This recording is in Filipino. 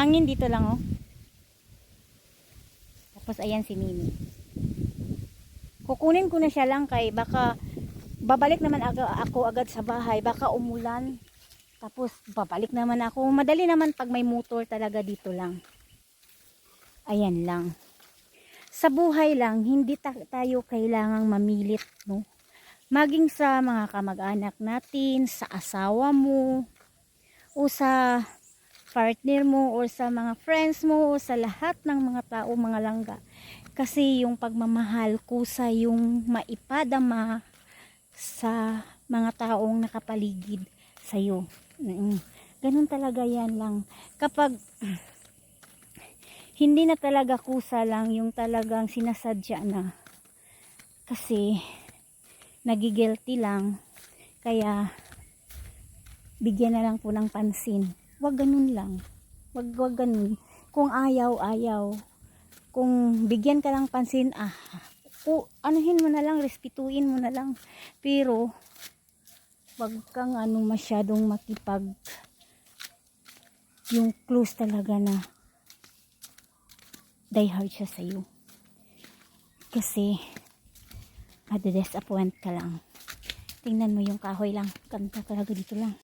hangin dito lang oh. Tapos ayan si Mimi. Kukunin ko na siya lang kay baka babalik naman ako agad sa bahay. Baka umulan. Tapos babalik naman ako. Madali naman pag may motor talaga dito lang. Ayan lang. Sa buhay lang, hindi tayo kailangang mamilit, no? Maging sa mga kamag-anak natin, sa asawa mo, o sa partner mo, o sa mga friends mo, o sa lahat ng mga tao, mga langga. Kasi yung pagmamahal kusa yung maipadama sa mga taong nakapaligid sa'yo. Ganun talaga yan lang. Kapag hindi na talaga kusa lang yung talagang sinasadya na. Kasi nagigilty lang. Kaya bigyan na lang po ng pansin. Wag ganun lang. Wag ganun. Kung ayaw, ayaw. Kung bigyan ka lang pansin, anuhin mo na lang, respetuin mo na lang. Pero wag kang masyadong makipag yung close talaga na die hard siya sa'yo. Kasi madi-disappoint ka lang. Tingnan mo yung kahoy lang. Ganda talaga dito lang.